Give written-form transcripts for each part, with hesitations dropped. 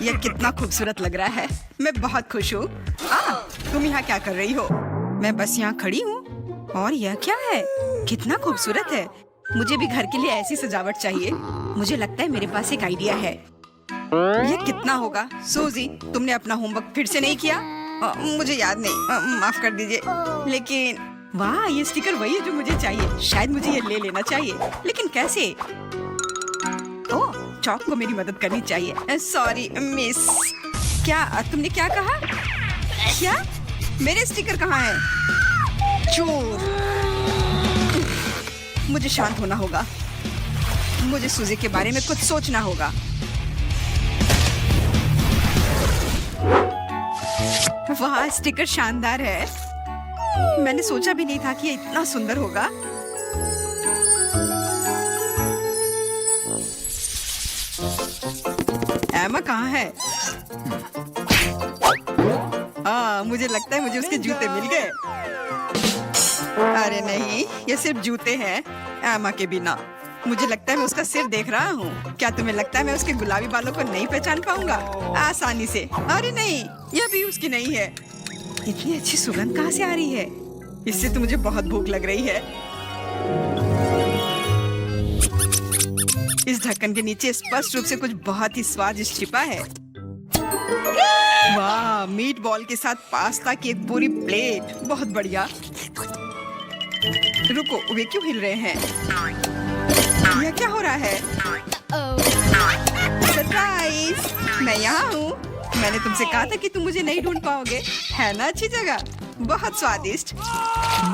यह कितना खूबसूरत लग रहा है। मैं बहुत खुश हूँ। तुम यहाँ क्या कर रही हो? मैं बस यहाँ खड़ी हूँ। और यह क्या है? कितना खूबसूरत है। मुझे भी घर के लिए ऐसी सजावट चाहिए। मुझे लगता है मेरे पास एक आइडिया है। यह कितना होगा? सूजी, तुमने अपना होमवर्क फिर से नहीं किया? मुझे याद नहीं, माफ कर दीजिए। लेकिन वाह, ये स्टिकर वही है जो मुझे चाहिए। शायद मुझे ये ले लेना चाहिए, लेकिन कैसे? ओह, चौक को मेरी मदद करनी चाहिए। Sorry miss. क्या तुमने क्या कहा? क्या? मेरे स्टिकर कहाँ हैं? चोर! मुझे शांत होना होगा। मुझे सूजी के बारे में कुछ सोचना होगा। वाह, स्टिकर शानदार है। मैंने सोचा भी नहीं था कि ये इतना सुंदर होगा। एमा कहाँ है? मुझे लगता है मुझे उसके जूते मिल गए। अरे नहीं, ये सिर्फ जूते हैं। एमा के बिना मुझे लगता है मैं उसका सिर देख रहा हूँ। क्या तुम्हें लगता है मैं उसके गुलाबी बालों को नहीं पहचान पाऊंगा आसानी से? अरे नहीं, यह भी उसकी नहीं है। इतनी अच्छी सुगंध कहाँ से आ रही है? इससे तो मुझे बहुत भूख लग रही है। इस ढक्कन के नीचे स्पष्ट रूप से कुछ बहुत ही स्वादिष्ट छिपा है। वाह, मीट बॉल के साथ पास्ता की एक पूरी प्लेट। बहुत बढ़िया। रुको, वे क्यों हिल रहे हैं? यह क्या हो रहा है? सरप्राइज! मैं यहाँ हूँ। मैंने तुमसे कहा था कि तुम मुझे नहीं ढूंढ पाओगे। है ना अच्छी जगह? बहुत स्वादिष्ट।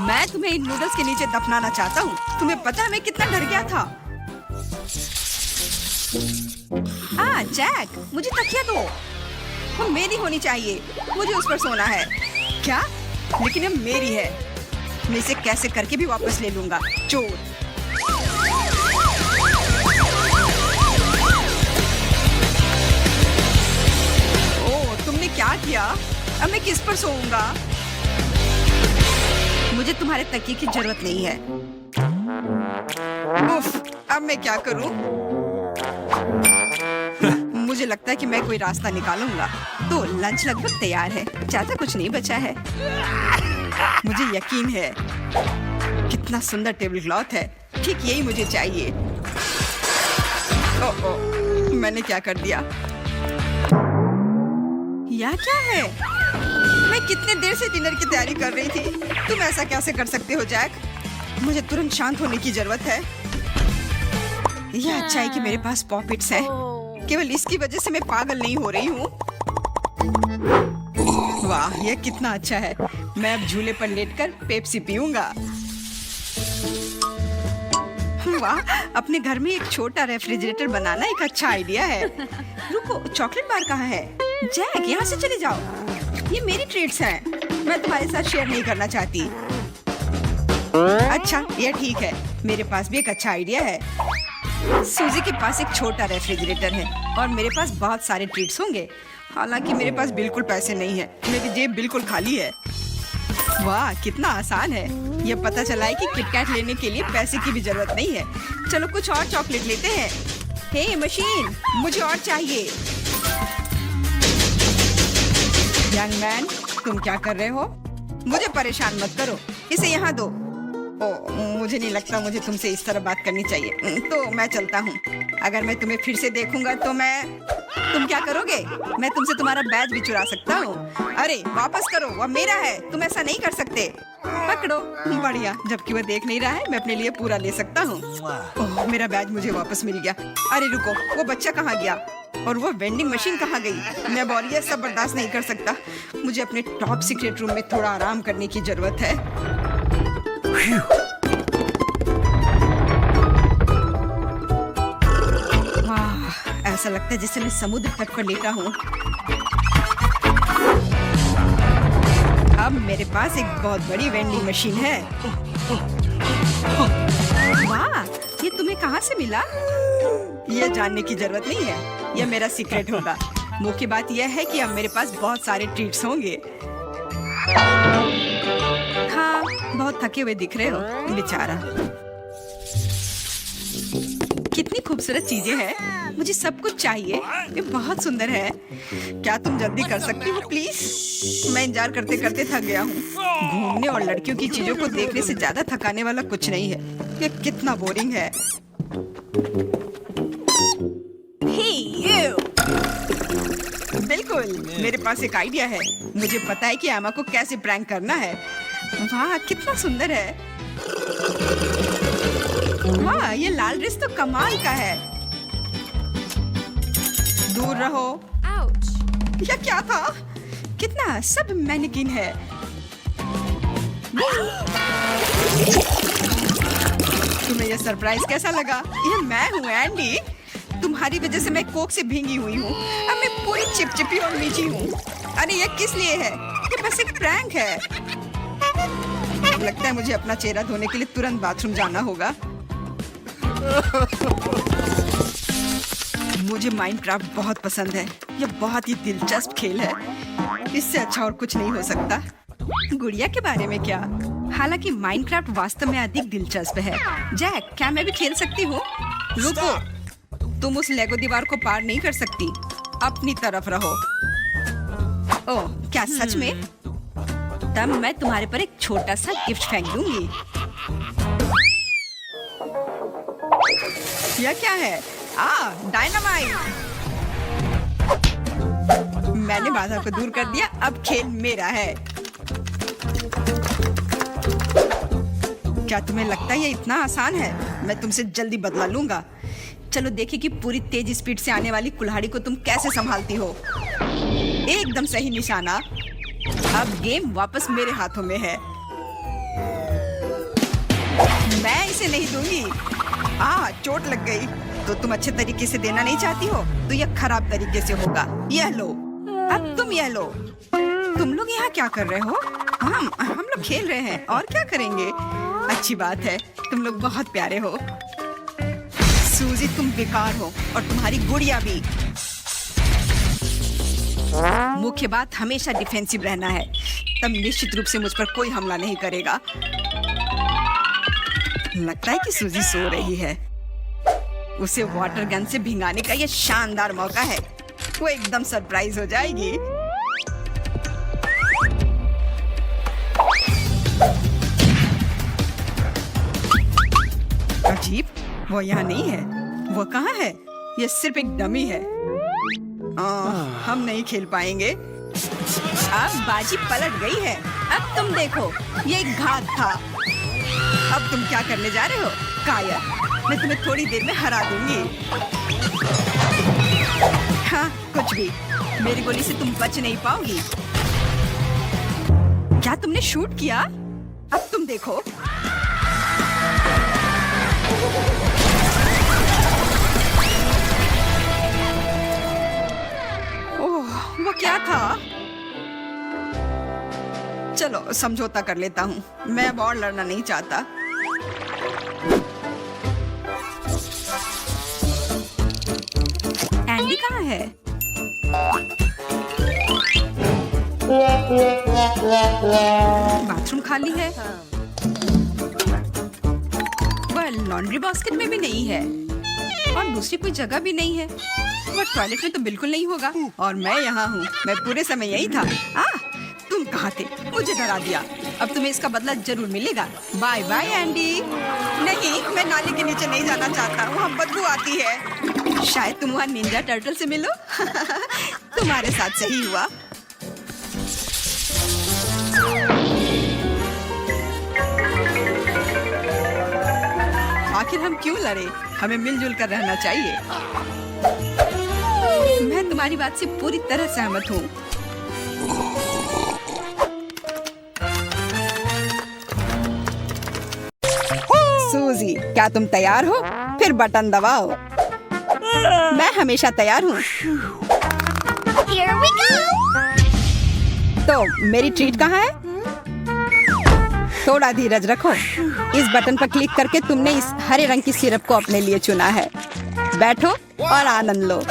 मैं तुम्हें इन नूडल्स के नीचे दफनाना चाहता हूँ। तुम्हें पता है मैं कितना डर गया था। जैक, मुझे तकिया दो। वो मेरी होनी चाहिए। मुझे उस पर सोना है। क्या? लेकिन अब मेरी है। मैं इसे कैसे करके भी वापस ले लूंगा। चोर! ओह, तुमने क्या किया? अब मैं किस पर सोऊंगा? मुझे तुम्हारे तकिए की जरूरत नहीं है। उफ, अब मैं क्या करूं? मुझे लगता है कि मैं कोई रास्ता निकालूंगा। तो लंच लगभग तैयार है। ज्यादा कुछ नहीं बचा है। मुझे यकीन है। कितना सुंदर टेबल क्लॉथ है। ठीक यही मुझे चाहिए। ओह, मैंने क्या कर दिया? यह क्या है? मैं कितने देर से डिनर की तैयारी कर रही थी। तुम ऐसा कैसे कर सकते हो जैक? मुझे तुरंत शांत होने की जरूरत है। यह अच्छा है कि मेरे पास पॉकेट्स हैं। केवल इसकी वजह से मैं पागल नहीं हो रही हूँ। वाह, यह कितना अच्छा है। मैं अब झूले पर लेटकर पेप्सी पीऊंगा। वाह, अपने घर में एक छोटा रेफ्रिजरेटर बनाना एक अच्छा आइडिया है। रुको, चॉकलेट बार कहाँ है? जैक, यहाँ से चले जाओ। ये मेरी ट्रीट्स हैं। मैं तुम्हारे साथ शेयर नहीं करना चाहती। अच्छा, यह ठीक है। मेरे पास भी एक अच्छा आइडिया है। सूजी के पास एक छोटा रेफ्रिजरेटर है और मेरे पास बहुत सारे ट्रीट्स होंगे। हालांकि मेरे पास बिल्कुल पैसे नहीं है। मेरी जेब बिल्कुल खाली है। वाह, कितना आसान है। यह पता चला है कि किटकैट लेने के लिए पैसे की भी जरूरत नहीं है। चलो कुछ और चॉकलेट लेते हैं। हे मशीन, मुझे और चाहिए। यंग मैन, तुम क्या कर रहे हो? मुझे परेशान मत करो। इसे यहाँ दो। मुझे नहीं लगता मुझे तुमसे इस तरह बात करनी चाहिए। तो मैं चलता हूँ। अगर मैं तुम्हें फिर से देखूंगा तो तुम क्या करोगे? मैं तुमसे तुम्हारा बैज भी चुरा सकता हूँ। अरे वापस करो, वह मेरा है। तुम ऐसा नहीं कर सकते। पकड़ो। बढ़िया, जबकि वह देख नहीं रहा है, मैं अपने लिए पूरा ले सकता हूँ। ओह, मेरा बैज मुझे वापस मिल गया। अरे रुको, वो बच्चा कहाँ गया? और वो वेंडिंग मशीन कहाँ गई? मैं और ये सब बर्दाश्त नहीं कर सकता। मुझे अपने टॉप सीक्रेट रूम में थोड़ा आराम करने की जरूरत है। वाह, ऐसा लगता है जैसे मैं समुद्र तट पर लेटा हूँ। अब मेरे पास एक बहुत बड़ी वेंडिंग मशीन है। वाह, ये तुम्हें कहाँ से मिला? यह जानने की जरूरत नहीं है। यह मेरा सीक्रेट होगा। मुख्य बात यह है कि अब मेरे पास बहुत सारे ट्रीट्स होंगे। हाँ, बहुत थके हुए दिख रहे हो बेचारा। कितनी खूबसूरत चीजें हैं। मुझे सब कुछ चाहिए। ये बहुत सुंदर है। क्या तुम जल्दी कर सकती हो प्लीज? मैं इंतजार करते करते थक गया हूँ। घूमने और लड़कियों की चीजों को देखने से ज्यादा थकाने वाला कुछ नहीं है। ये कितना बोरिंग है। बिल्कुल, मेरे पास एक आइडिया है। मुझे पता है कि एमा को कैसे प्रैंक करना है। वाह, कितना सुंदर है। वाह, ये लाल ड्रेस तो कमाल का है। दूर रहो। यह क्या था? कितना सब मैनेकिन है। तुम्हें यह सरप्राइज कैसा लगा? यह मैं हूँ एंडी। तुम्हारी वजह से मैं कोक से भींगी हुई हूँ। अब मैं पूरी चिपचिपी और मीठी हूँ। अरे यह किस लिए है? ये बस एक प्रैंक है। लगता है मुझे अपना चेहरा धोने के लिए तुरंत बाथरूम जाना होगा। मुझे माइनक्राफ्ट बहुत पसंद है। यह बहुत ही दिलचस्प खेल है। इससे अच्छा और कुछ नहीं हो सकता। गुड़िया के बारे में क्या? हालांकि माइनक्राफ्ट वास्तव में अधिक दिलचस्प है। जैक, क्या मैं भी खेल सकती हूँ? रुको, तुम उस लेगो दीवार को पार नहीं कर सकती। अपनी तरफ रहो। ओह, क्या सच में? तब मैं तुम्हारे पर एक छोटा सा गिफ्ट फेंक दूंगी। यह क्या है? डायनामाइट। मैंने बाधा को दूर कर दिया। अब खेल मेरा है। क्या तुम्हें लगता है ये इतना आसान है? मैं तुमसे जल्दी बदला लूंगा। चलो देखें कि पूरी तेज स्पीड से आने वाली कुल्हाड़ी को तुम कैसे संभालती हो। एकदम सही निशाना। अब गेम वापस मेरे हाथों में है। मैं इसे नहीं दूंगी। चोट लग गई। तो तुम अच्छे तरीके से देना नहीं चाहती हो, तो यह खराब तरीके से होगा। यह लो। अब तुम यह लो। तुम लोग यहाँ क्या कर रहे हो? हम लोग खेल रहे हैं। और क्या करेंगे? अच्छी बात है। तुम लोग बहुत प्यारे हो। सूजी, तुम बेकार हो और तुम्हारी गुड़िया भी। मुख्य बात हमेशा डिफेंसिव रहना है। तब निश्चित रूप से मुझ पर कोई हमला नहीं करेगा। लगता है कि सूजी सो रही है। उसे वाटर गन से भिंगाने का यह शानदार मौका है। वो एकदम सरप्राइज हो जाएगी। अजीब, वो यहाँ नहीं है। वो कहाँ है? ये सिर्फ एक डमी है। हम नहीं खेल पाएंगे। अब बाजी पलट गई है। अब तुम देखो, ये एक घात था। अब तुम क्या करने जा रहे हो? कायर, मैं तुम्हें थोड़ी देर में हरा दूंगी। हाँ, कुछ भी। मेरी गोली से तुम बच नहीं पाओगी। क्या तुमने शूट किया? अब तुम देखो। ओह, वो क्या था? चलो समझौता कर लेता हूँ। मैं अब और लड़ना नहीं चाहता। एंडी कहाँ है? बाथरूम खाली है। वह लॉन्ड्री बास्केट में भी नहीं है और दूसरी कोई जगह भी नहीं है। वह टॉयलेट में तो बिल्कुल नहीं होगा। और मैं यहाँ हूँ। मैं पूरे समय यही था। तुम कहाँ थे? मुझे डरा दिया। अब तुम्हें इसका बदला जरूर मिलेगा। Bye bye Andy. नहीं, मैं नाले के नीचे नहीं जाना चाहता। वहाँ बदबू आती है। शायद तुम वहाँ निंजा टर्टल से मिलो। तुम्हारे साथ सही हुआ। आखिर हम क्यों लड़े? हमें मिलजुल कर रहना चाहिए। मैं तुम्हारी बात से पूरी तरह सहमत हूँ। सूजी, क्या तुम तैयार हो? फिर बटन दबाओ। मैं हमेशा तैयार हूँ। Here we go! तो मेरी ट्रीट कहाँ है? थोड़ा धीरज रखो। इस बटन पर क्लिक करके तुमने इस हरे रंग की सिरप को अपने लिए चुना है। बैठो और आनंद लो।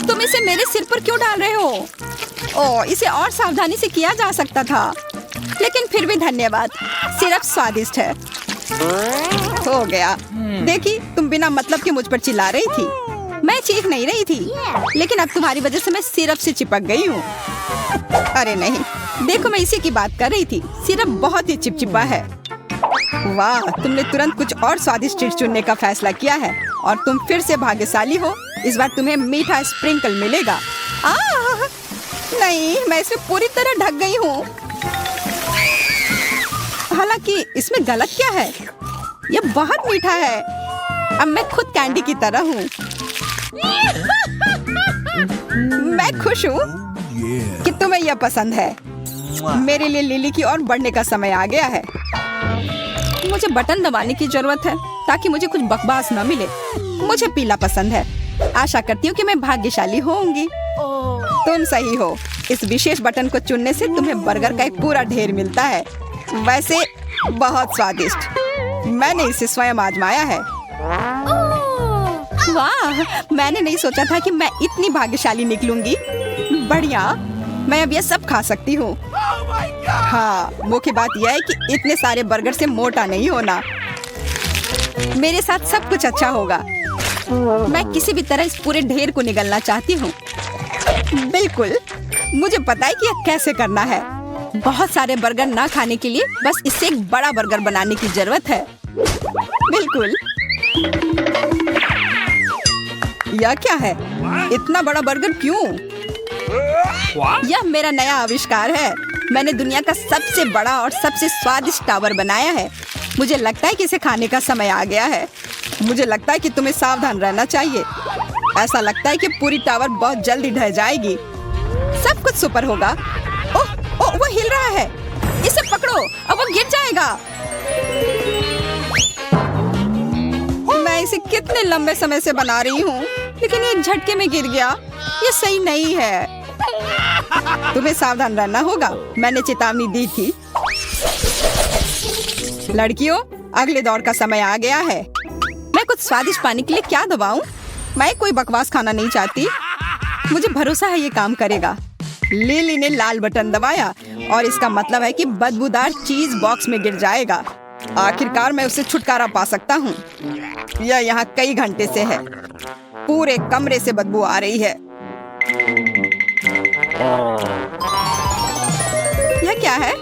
तुम इसे मेरे सिर पर क्यों डाल रहे हो? ओह, इसे और सावधानी से किया जा सकता था। लेकिन फिर भी धन्यवाद। सिरप स्वादिष्ट है। हो गया। देखी, तुम बिना मतलब के मुझ पर चिल्ला रही थी। मैं चीख नहीं रही थी, लेकिन अब तुम्हारी वजह से मैं सिरप से चिपक गई हूँ। अरे नहीं, देखो मैं इसी की बात कर रही थी। सिरप बहुत ही चिपचिपा है। वाह, तुमने तुरंत कुछ और स्वादिष्ट चीज चुनने का फैसला किया है और तुम फिर से भाग्यशाली हो। इस बार तुम्हें मीठा स्प्रिंकल मिलेगा। नहीं, मैं इसमें पूरी तरह ढक गई हूँ। हालांकि इसमें गलत क्या है? यह बहुत मीठा है। अब मैं खुद कैंडी की तरह हूँ। मैं खुश हूँ कि तुम्हें यह पसंद है। मेरे लिए लिली की ओर बढ़ने का समय आ गया है। मुझे बटन दबाने की जरूरत है ताकि मुझे कुछ बकवास न मिले। मुझे पीला पसंद है। आशा करती हूँ कि मैं भाग्यशाली होंगी। तुम सही हो। इस विशेष बटन को चुनने से तुम्हें बर्गर का एक पूरा ढेर मिलता है। वैसे बहुत स्वादिष्ट। मैंने इसे स्वयं आजमाया है। वाह, मैंने नहीं सोचा था कि मैं इतनी भाग्यशाली निकलूंगी। बढ़िया, मैं अब यह सब खा सकती हूँ। हाँ, मुख्य बात यह है कि इतने सारे बर्गर से मोटा नहीं होना। मेरे साथ सब कुछ अच्छा होगा। मैं किसी भी तरह इस पूरे ढेर को निगलना चाहती हूँ। बिल्कुल, मुझे पता है कि यह कैसे करना है। बहुत सारे बर्गर ना खाने के लिए बस इससे एक बड़ा बर्गर बनाने की जरूरत है। बिल्कुल। यह क्या है? इतना बड़ा बर्गर क्यों? यह मेरा नया आविष्कार है। मैंने दुनिया का सबसे बड़ा और सबसे स्वादिष्ट टावर बनाया है। मुझे लगता है कि इसे खाने का समय आ गया है। मुझे लगता है कि तुम्हें सावधान रहना चाहिए। ऐसा लगता है कि पूरी टावर बहुत जल्दी ढह जाएगी। सब कुछ सुपर होगा। ओह, ओह, वो हिल रहा है। इसे पकड़ो, अब वो गिर जाएगा। मैं इसे कितने लंबे समय से बना रही हूँ, लेकिन ये झटके में गिर गया। ये सही नहीं है। तुम्हें सावधान रहना होगा। मैंने चेतावनी दी थी। लड़कियों, अगले दौर का समय आ गया है। मैं कुछ स्वादिष्ट पाने के लिए क्या दबाऊं? मैं कोई बकवास खाना नहीं चाहती। मुझे भरोसा है ये काम करेगा। लिली ने लाल बटन दबाया और इसका मतलब है कि बदबूदार चीज बॉक्स में गिर जाएगा। आखिरकार मैं उससे छुटकारा पा सकता हूँ। यह यहाँ कई घंटे से है। पूरे कमरे से बदबू आ रही है। यह क्या है?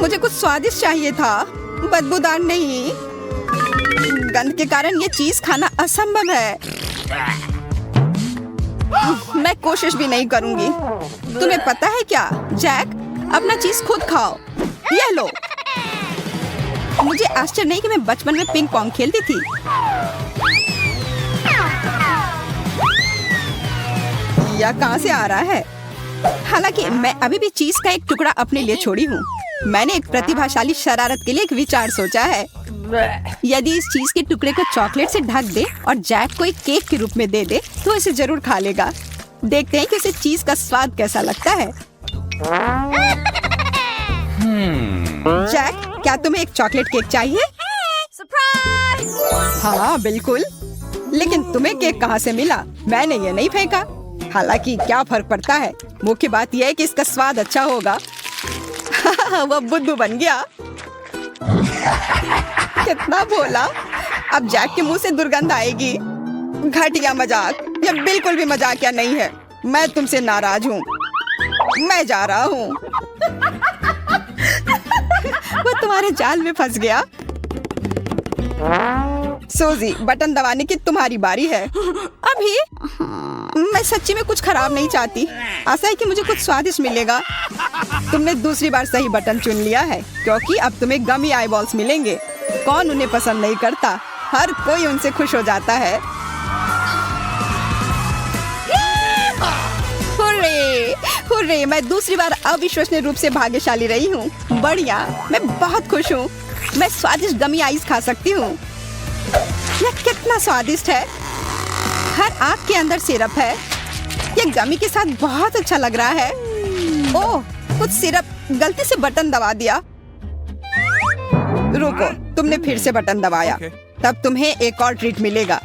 मुझे कुछ स्वादिष्ट चाहिए था, बदबूदार नहीं। गंध के कारण ये चीज खाना असंभव है। मैं कोशिश भी नहीं करूंगी। तुम्हें पता है क्या, जैक, अपना चीज खुद खाओ। यह लो। मुझे आश्चर्य नहीं कि मैं बचपन में पिंग पोंग खेलती थी। यह कहाँ से आ रहा है? हालांकि मैं अभी भी चीज का एक टुकड़ा अपने लिए छोड़ी हूँ। मैंने एक प्रतिभाशाली शरारत के लिए एक विचार सोचा है। यदि इस चीज के टुकड़े को चॉकलेट से ढक दे और जैक को एक केक के रूप में दे दे, तो इसे जरूर खा लेगा। देखते हैं कि उसे चीज का स्वाद कैसा लगता है। जैक, क्या तुम्हें एक चॉकलेट केक चाहिए? Surprise! हाँ बिल्कुल। लेकिन तुम्हें केक कहाँ से मिला? मैंने ये नहीं फेंका। हालांकि क्या फर्क पड़ता है, मुख्य बात यह है कि इसका स्वाद अच्छा होगा। वह बुद्धू बन गया। कितना भोला। अब जैक के मुंह से दुर्गंध आएगी। घटिया मजाक। यह बिल्कुल भी मजाकिया नहीं है। मैं तुमसे नाराज हूँ। मैं जा रहा हूँ। वो तुम्हारे जाल में फंस गया। सोजी, बटन दबाने की तुम्हारी बारी है। अभी मैं सच्ची में कुछ खराब नहीं चाहती। आशा है कि मुझे कुछ स्वादिष्ट मिलेगा। तुमने दूसरी बार सही बटन चुन लिया है, क्योंकि अब तुम्हें गमी आई बॉल्स मिलेंगे। कौन उन्हें पसंद नहीं करता? हर कोई उनसे खुश हो जाता है। हुर्रे, हुर्रे, मैं दूसरी बार अविश्वसनीय रूप से भाग्यशाली रही हूँ। बढ़िया, मैं बहुत खुश हूँ। मैं स्वादिष्ट गमी आइस खा सकती हूँ। यह कितना स्वादिष्ट है। हर आँख के अंदर सिरप है। यह गमी के साथ बहुत अच्छा लग रहा है। ओह, कुछ सिरप गलती से बटन दबा दिया। रुको, तुमने फिर से बटन दबाया। तब तुम्हें एक और ट्रीट मिलेगा।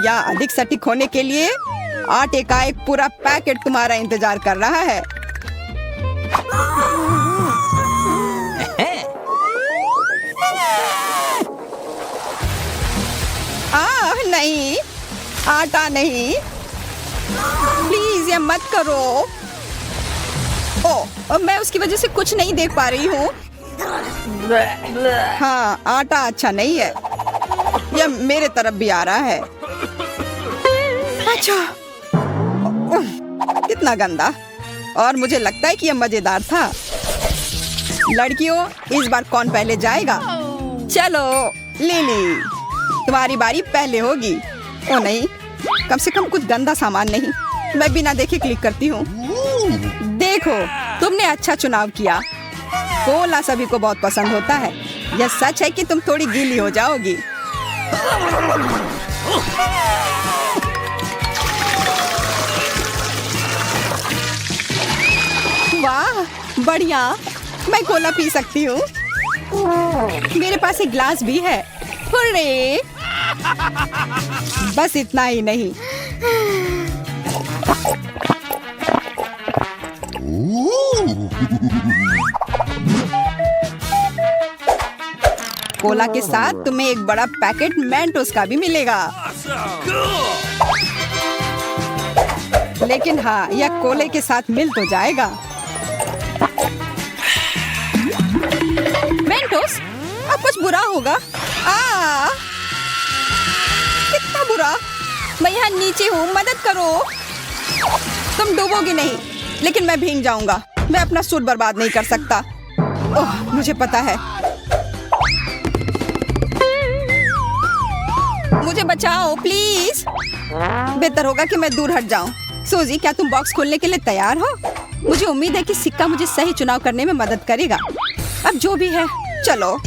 या अधिक सटीक होने के लिए आटे का एक पूरा पैकेट तुम्हारा इंतजार कर रहा है। नहीं, आटा नहीं, प्लीज ये मत करो। ओ, मैं उसकी वजह से कुछ नहीं देख पा रही हूँ। हाँ, आटा अच्छा नहीं है। यह मेरे तरफ भी आ रहा है। अच्छा, कितना गंदा। और मुझे लगता है कि यह मजेदार था। लड़कियों, इस बार कौन पहले जाएगा? चलो लिली, तुम्हारी बारी पहले होगी। ओ नहीं, कम से कम कुछ गंदा सामान नहीं। मैं बिना देखे क्लिक करती हूँ। देखो, तुमने अच्छा चुनाव किया। कोला सभी को बहुत पसंद होता है। यह सच है कि तुम थोड़ी गीली हो जाओगी। वाह, बढ़िया। मैं कोला पी सकती हूँ। मेरे पास एक ग्लास भी है। हुर्रे! बस इतना ही नहीं। कोला के साथ तुम्हें एक बड़ा पैकेट मेंटोस का भी मिलेगा। लेकिन हाँ, यह कोले के साथ मिल तो जाएगा। मेंटोस, अब कुछ बुरा होगा। कितना बुरा। मैं यहाँ नीचे हूँ, मदद करो। तुम डूबोगी नहीं, लेकिन मैं भीग जाऊंगा। मैं अपना सूट बर्बाद नहीं कर सकता। ओह, मुझे पता है। मुझे बचाओ प्लीज। बेहतर होगा कि मैं दूर हट जाऊं। सूजी, क्या तुम बॉक्स खोलने के लिए तैयार हो? मुझे उम्मीद है कि सिक्का मुझे सही चुनाव करने में मदद करेगा। अब जो भी है, चलो।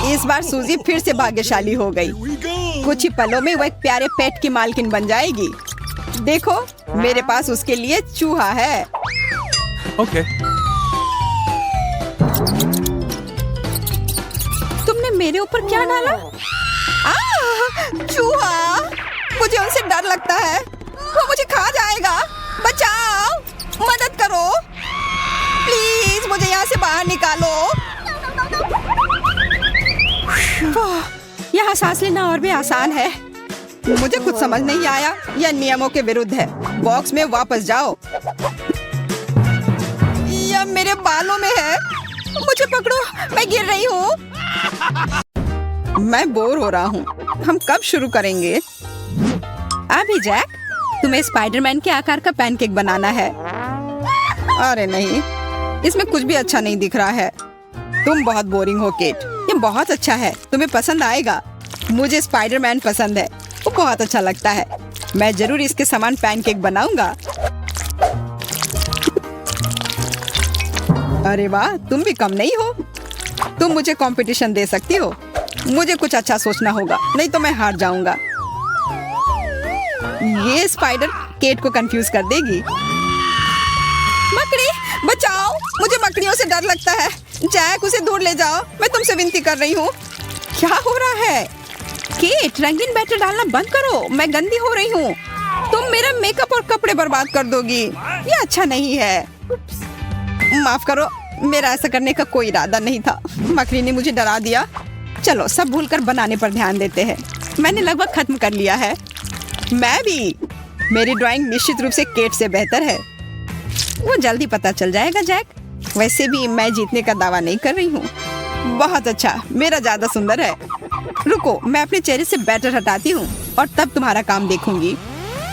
इस बार सूजी फिर से भाग्यशाली हो गई। कुछ ही पलों में वह एक प्यारे पेट की मालकिन बन जाएगी। देखो, मेरे पास उसके लिए चूहा है। ओके। तुमने मेरे ऊपर क्या डाला? चूहा! मुझे उनसे डर लगता है। वो मुझे खा जाएगा। बचाओ! मदद करो! प्लीज मुझे यहाँ से बाहर निकालो। यहाँ सांस लेना और भी आसान है। मुझे कुछ समझ नहीं आया। यह नियमों के विरुद्ध है। बॉक्स में वापस जाओ। यह मेरे बालों में है। मुझे पकड़ो, मैं गिर रही हूँ। मैं बोर हो रहा हूँ। हम कब शुरू करेंगे? अभी जैक, तुम्हें स्पाइडरमैन के आकार का पैनकेक बनाना है। अरे नहीं, इसमें कुछ भी अच्छा नहीं दिख रहा है। तुम बहुत बोरिंग हो केट। ये बहुत अच्छा है, तुम्हें पसंद आएगा। मुझे स्पाइडरमैन पसंद है, वो बहुत अच्छा लगता है। मैं जरूर इसके समान पैनकेक बनाऊंगा। अरे वाह, तुम भी कम नहीं हो। तुम मुझे कंपटीशन दे सकती हो। मुझे कुछ अच्छा सोचना होगा, नहीं तो मैं हार जाऊंगा। ये स्पाइडर केट को कंफ्यूज कर देगी। मकड़ी, बचाओ! मुझे मकड़ियों से डर लगता है। जैक, उसे दूर ले जाओ। मैं तुमसे विनती कर रही हूँ। क्या हो रहा है? केट, रंगीन बैटर डालना बंद करो। मैं गंदी हो रही हूँ। तुम मेरा मेकअप और कपड़े बर्बाद कर दोगी। ये अच्छा नहीं है। माफ करो, मेरा ऐसा करने का कोई इरादा नहीं था। मकड़ी ने मुझे डरा दिया। चलो, सब भूलकर बनाने पर ध्यान देते हैं। मैंने लगभग खत्म कर लिया है। मैं भी। मेरी ड्राइंग निश्चित रूप से केट से बेहतर है। वो जल्दी पता चल जाएगा जैक। वैसे भी मैं जीतने का दावा नहीं कर रही हूँ। बहुत अच्छा, मेरा ज्यादा सुंदर है। रुको, मैं अपने चेहरे से बैटर हटाती हूँ और तब तुम्हारा काम देखूंगी।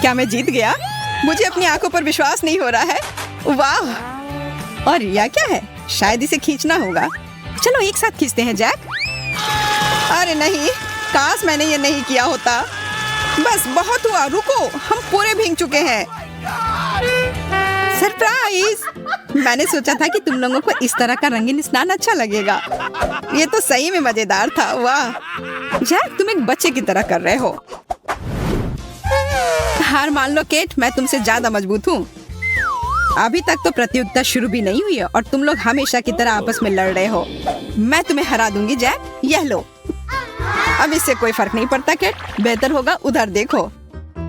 क्या मैं जीत गया? मुझे अपनी आंखों पर विश्वास नहीं हो रहा है। वाह! और यह क्या है? शायद इसे खींचना होगा। चलो एक साथ खींचते हैं जैक। अरे नहीं, काश मैंने ये नहीं किया होता। बस बहुत हुआ, रुको, हम पूरे भीग चुके हैं। सरप्राइज! मैंने सोचा था कि तुम लोगों को इस तरह का रंगीन स्नान अच्छा लगेगा। ये तो सही में मजेदार था। वाह जैक, तुम एक बच्चे की तरह कर रहे हो। हार मान लो केट, मैं तुमसे ज्यादा मजबूत हूँ। अभी तक तो प्रतियोगिता शुरू भी नहीं हुई है और तुम लोग हमेशा की तरह आपस में लड़ रहे हो। मैं तुम्हें हरा दूंगी जैक। यह लो। अब इससे कोई फर्क नहीं पड़ता केट। बेहतर होगा उधर देखो।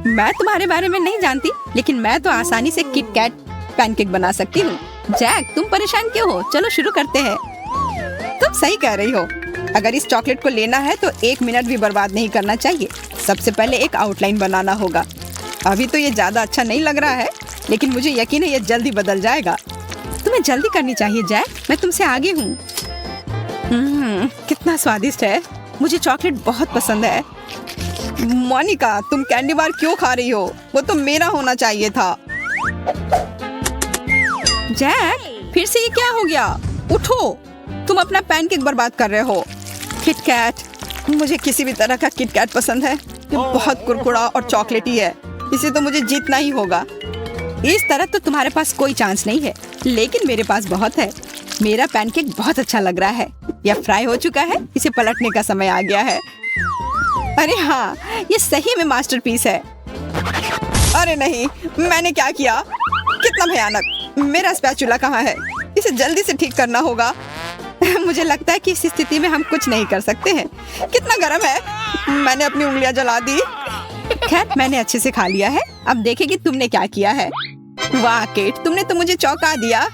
मैं तुम्हारे बारे में नहीं जानती, लेकिन मैं तो आसानी से किट कैट पैनकेक बना सकती हूँ। जैक, तुम परेशान क्यों हो? चलो शुरू करते हैं। तुम सही कह रही हो। अगर इस चॉकलेट को लेना है तो 1 मिनट भी बर्बाद नहीं करना चाहिए। सबसे पहले एक आउटलाइन बनाना होगा। अभी तो ये ज्यादा अच्छा नहीं लग रहा है, लेकिन मुझे यकीन है ये जल्दी बदल जाएगा। तुम्हें जल्दी करनी चाहिए जैक, मैं तुमसे आगे हूँ। कितना स्वादिष्ट है, मुझे चॉकलेट बहुत पसंद है। मोनिका, तुम कैंडी बार क्यों खा रही हो? वो तो मेरा होना चाहिए था। जैक, फिर से ये क्या हो गया? उठो, तुम अपना पैनकेक बर्बाद कर रहे हो। किटकैट, मुझे किसी भी तरह का किटकैट पसंद है। ये बहुत कुरकुरा और चॉकलेटी है, इसे तो मुझे जीतना ही होगा। इस तरह तो तुम्हारे पास कोई चांस नहीं है, लेकिन मेरे पास बहुत है। मेरा पैनकेक बहुत अच्छा लग रहा है। यह फ्राई हो चुका है, इसे पलटने का समय आ गया है। अरे हाँ, ये सही में मास्टरपीस है। अरे नहीं, मैंने क्या किया? कितना भयानक! मेरा स्पैचुला कहाँ है? इसे जल्दी से ठीक करना होगा। मुझे लगता है कि इस स्थिति में हम कुछ नहीं कर सकते हैं। कितना गर्म है, मैंने अपनी उंगलियां जला दी। खैर, मैंने अच्छे से खा लिया है। अब देखें कि तुमने क्या किया है। वाह केट, तुमने तो मुझे चौंका दिया।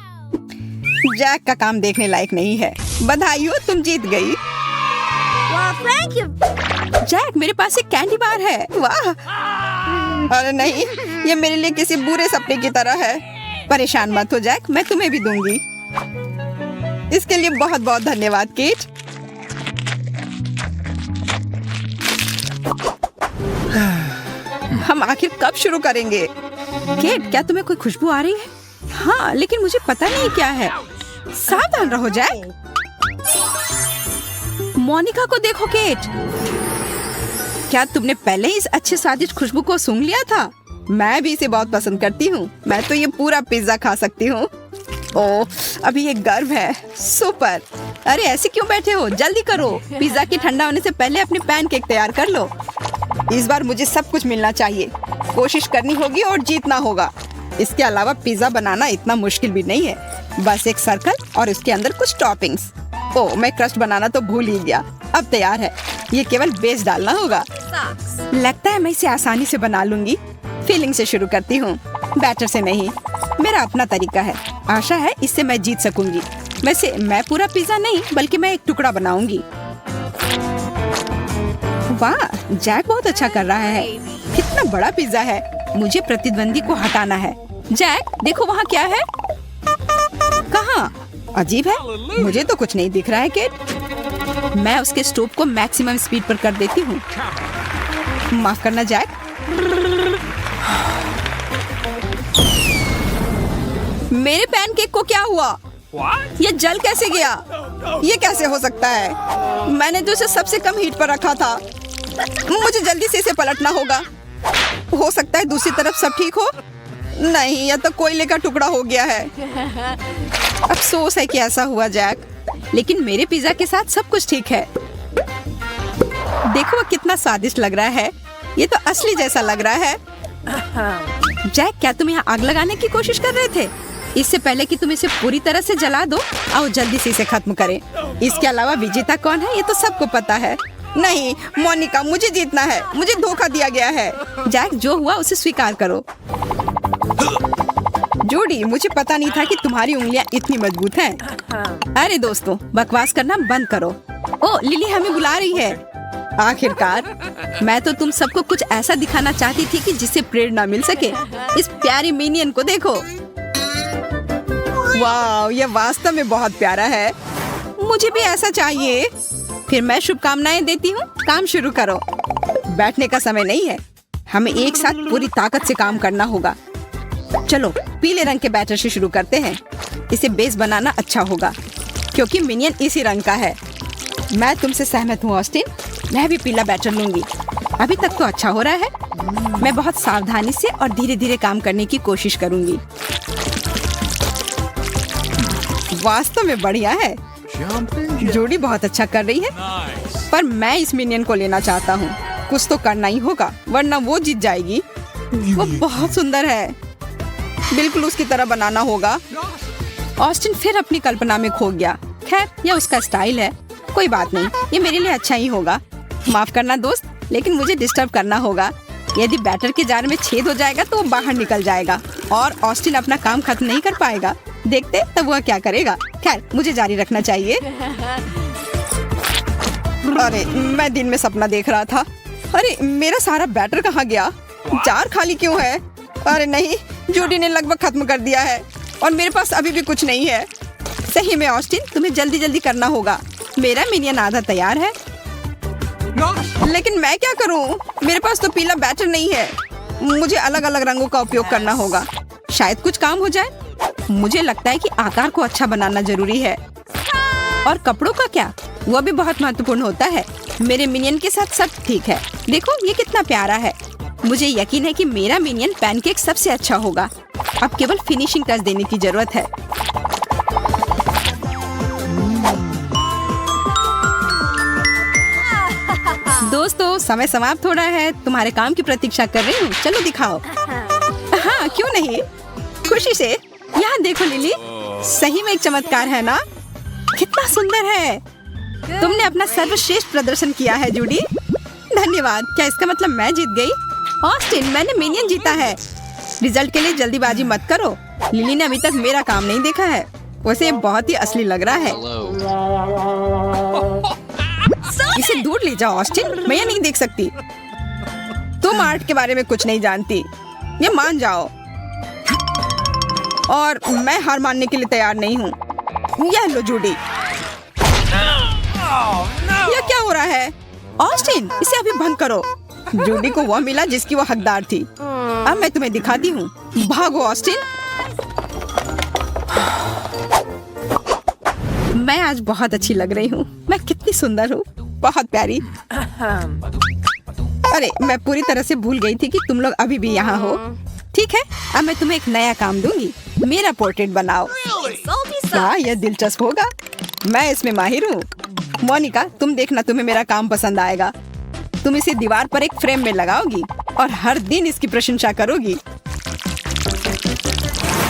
जैक का काम देखने लायक नहीं है। बधाई हो, तुम जीत गई। Well, thank you. जैक, मेरे पास एक कैंडी बार है। वाह! अरे नहीं, ये मेरे लिए किसी बुरे सपने की तरह है। परेशान मत हो जैक, मैं तुम्हें भी दूंगी। इसके लिए बहुत बहुत धन्यवाद केट। हम आखिर कब शुरू करेंगे? केट, क्या तुम्हें कोई खुशबू आ रही है? हाँ, लेकिन मुझे पता नहीं क्या है। सावधान रहो जैक। मोनिका को देखो केट, क्या तुमने पहले ही इस अच्छे स्वादिष्ट खुशबू को सूंघ लिया था? मैं भी इसे बहुत पसंद करती हूँ। मैं तो ये पूरा पिज्जा खा सकती हूँ। ओह, अभी ये गर्म है। सुपर! अरे ऐसे क्यों बैठे हो? जल्दी करो, पिज्जा के ठंडा होने से पहले अपने पैनकेक तैयार कर लो। इस बार मुझे सब कुछ मिलना चाहिए। कोशिश करनी होगी और जीतना होगा। इसके अलावा पिज्जा बनाना इतना मुश्किल भी नहीं है। बस एक सर्कल और उसके अंदर कुछ टॉपिंग्स। ओह, मैं क्रस्ट बनाना तो भूल ही गया। अब तैयार है, ये केवल बेस डालना होगा। लगता है मैं इसे आसानी से बना लूंगी। फीलिंग से शुरू करती हूँ, बैटर से नहीं। मेरा अपना तरीका है। आशा है इससे मैं जीत सकूंगी। वैसे मैं पूरा पिज्जा नहीं, बल्कि मैं एक टुकड़ा बनाऊंगी। वाह, जैक बहुत अच्छा कर रहा है। कितना बड़ा पिज्जा है। मुझे प्रतिद्वंदी को हटाना है। जैक, देखो वहाँ क्या है? कहाँ? अजीब है, मुझे तो कुछ नहीं दिख रहा है केट। मैं उसके स्टोव को मैक्सिमम स्पीड पर कर देती हूँ। माफ करना जैक। मेरे पैनकेक को क्या हुआ? ये जल कैसे गया? ये कैसे हो सकता है? मैंने तो इसे सबसे कम हीट पर रखा था। मुझे जल्दी से इसे पलटना होगा। हो सकता है दूसरी तरफ सब ठीक हो। नहीं, यह तो कोयले का टुकड़ा हो गया है। अफसोस है कि ऐसा हुआ जैक, लेकिन मेरे पिज्जा के साथ सब कुछ ठीक है। देखो वो कितना स्वादिष्ट लग रहा है। ये तो असली जैसा लग रहा है। जैक, क्या तुम यहाँ आग लगाने की कोशिश कर रहे थे? इससे पहले कि तुम इसे पूरी तरह से जला दो, आओ जल्दी से इसे खत्म करें। इसके अलावा विजेता कौन है ये तो सबको पता है। नहीं मोनिका, मुझे जीतना है। मुझे धोखा दिया गया है। जैक, जो हुआ उसे स्वीकार करो। जोडी, मुझे पता नहीं था कि तुम्हारी उंगलियां इतनी मजबूत हैं। अरे दोस्तों, बकवास करना बंद करो। ओ, लिली हमें बुला रही है। आखिरकार, मैं तो तुम सबको कुछ ऐसा दिखाना चाहती थी कि जिससे प्रेरणा मिल सके। इस प्यारी मिनियन को देखो। वाह, ये वास्तव में बहुत प्यारा है। मुझे भी ऐसा चाहिए। फिर मैं शुभकामनाएं देती हूँ। काम शुरू करो। बैठने का समय नहीं है, हमें एक साथ पूरी ताकत से काम करना होगा। चलो पीले रंग के बैटर से शुरू करते हैं। इसे बेस बनाना अच्छा होगा क्योंकि मिनियन इसी रंग का है। मैं तुमसे सहमत हूँ ऑस्टिन, मैं भी पीला बैटर लूंगी। अभी तक तो अच्छा हो रहा है। मैं बहुत सावधानी से और धीरे धीरे काम करने की कोशिश करूंगी। वास्तव में बढ़िया है। जोड़ी बहुत अच्छा कर रही है, पर मैं इस मिनियन को लेना चाहता हूँ। कुछ तो करना ही होगा, वरना वो जीत जाएगी। वो बहुत सुंदर है, बिल्कुल उसकी तरह बनाना होगा। ऑस्टिन फिर अपनी कल्पना में खो गया। खैर, यह उसका स्टाइल है, कोई बात नहीं, ये मेरे लिए अच्छा ही होगा। माफ करना दोस्त, लेकिन मुझे डिस्टर्ब करना होगा। यदि बैटर के जार में छेद हो जाएगा तो वो बाहर निकल जाएगा और ऑस्टिन अपना काम खत्म नहीं कर पाएगा। देखते तब वह क्या करेगा। खैर, मुझे जारी रखना चाहिए। अरे मैं दिन में सपना देख रहा था। अरे मेरा सारा बैटर कहाँ गया? जार खाली क्यों है? अरे नहीं, जूडी ने लगभग खत्म कर दिया है और मेरे पास अभी भी कुछ नहीं है। सही में ऑस्टिन, तुम्हें जल्दी जल्दी करना होगा। मेरा मिनियन आधा तैयार है, लेकिन मैं क्या करूं? मेरे पास तो पीला बैटर नहीं है। मुझे अलग अलग रंगों का उपयोग करना होगा, शायद कुछ काम हो जाए। मुझे लगता है कि आकार को अच्छा बनाना जरूरी है। और कपड़ों का क्या? वो भी बहुत महत्वपूर्ण होता है। मेरे मिनियन के साथ सब ठीक है। देखो ये कितना प्यारा है। मुझे यकीन है कि मेरा मिनियन पैनकेक सबसे अच्छा होगा। अब केवल फिनिशिंग टच देने की जरूरत है। दोस्तों, समय समाप्त हो रहा है। तुम्हारे काम की प्रतीक्षा कर रही हूँ। चलो दिखाओ। हाँ, क्यों नहीं, खुशी से। यहाँ देखो लिली, सही में एक चमत्कार है ना? कितना सुंदर है। तुमने अपना सर्वश्रेष्ठ प्रदर्शन किया है जूडी। धन्यवाद। क्या इसका मतलब मैं जीत गई? ऑस्टिन, मैंने मिनियन जीता है। रिजल्ट के लिए जल्दीबाजी मत करो। लिली ने अभी तक मेरा काम नहीं देखा है। वैसे ये बहुत ही असली लग रहा है। इसे दूर ले जाओ ऑस्टिन, मैं ये नहीं देख सकती। तुम आर्ट के बारे में कुछ नहीं जानती, ये मान जाओ। और मैं हार मानने के लिए तैयार नहीं हूँ। यह लो जूडी। यह क्या हो रहा है? ऑस्टिन, इसे अभी बंद करो। जूडी को वह मिला जिसकी वो हकदार थी। अब मैं तुम्हें दिखाती हूँ। भागो ऑस्टिन। मैं आज बहुत अच्छी लग रही हूँ। मैं कितनी सुंदर हूँ, बहुत प्यारी। अरे मैं पूरी तरह से भूल गई थी कि तुम लोग अभी भी यहाँ हो। ठीक है, अब मैं तुम्हें एक नया काम दूंगी। मेरा पोर्ट्रेट बनाओ। हाँ, यह दिलचस्प होगा। मैं इसमें माहिर हूँ। मोनिका, तुम देखना, तुम्हें मेरा काम पसंद आएगा। तुम इसे दीवार पर एक फ्रेम में लगाओगी और हर दिन इसकी प्रशंसा करोगी।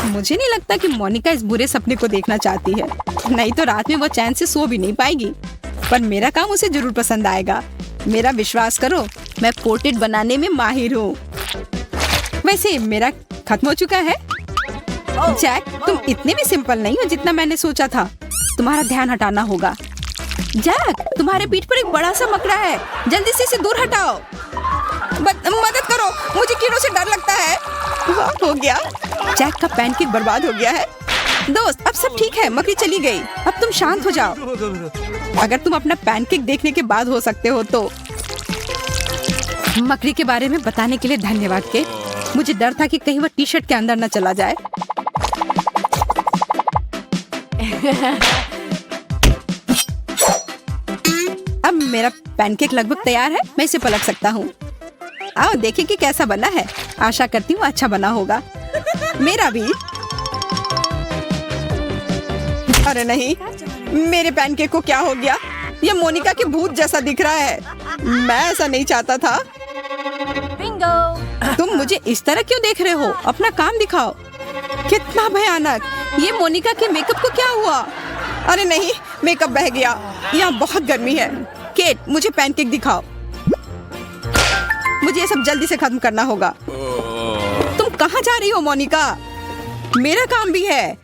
मुझे नहीं लगता कि मोनिका इस बुरे सपने को देखना चाहती है, नहीं तो रात में वो चैन से सो भी नहीं पाएगी। पर मेरा काम उसे जरूर पसंद आएगा। मेरा विश्वास करो, मैं पोर्ट्रेट बनाने में माहिर हूँ। वैसे मेरा खत्म हो चुका है। जैक, तुम इतने भी सिंपल नहीं हो जितना मैंने सोचा था। तुम्हारा ध्यान हटाना होगा। जैक, तुम्हारे पीठ पर एक बड़ा सा मकड़ा है। जल्दी से इसे दूर हटाओ। मदद करो, मुझे कीड़ों से डर लगता है। हो गया, जैक का पैनकेक बर्बाद हो गया है। दोस्त, अब सब ठीक है, मकड़ी चली गई। अब तुम शांत हो जाओ। अगर तुम अपना पैनकेक देखने के बाद हो सकते हो तो। मकड़ी के बारे में बताने के लिए धन्यवाद के। मुझे डर था कि कहीं वह टी शर्ट के अंदर न चला जाए। अब मेरा पैनकेक लगभग तैयार है। मैं इसे पलट सकता हूँ। आओ देखें कि कैसा बना है। आशा करती हूँ अच्छा बना होगा। मेरा भी। अरे नहीं, मेरे पैनकेक को क्या हो गया? ये मोनिका के भूत जैसा दिख रहा है। मैं ऐसा नहीं चाहता था। तुम मुझे इस तरह क्यों देख रहे हो? अपना काम दिखाओ। कितना भयानक। ये मोनिका के मेकअप को क्या हुआ? अरे नहीं, मेकअप बह गया। यहाँ बहुत गर्मी है। केट, मुझे पैनकेक दिखाओ। मुझे ये सब जल्दी से खत्म करना होगा। तुम कहाँ जा रही हो मोनिका? मेरा काम भी है।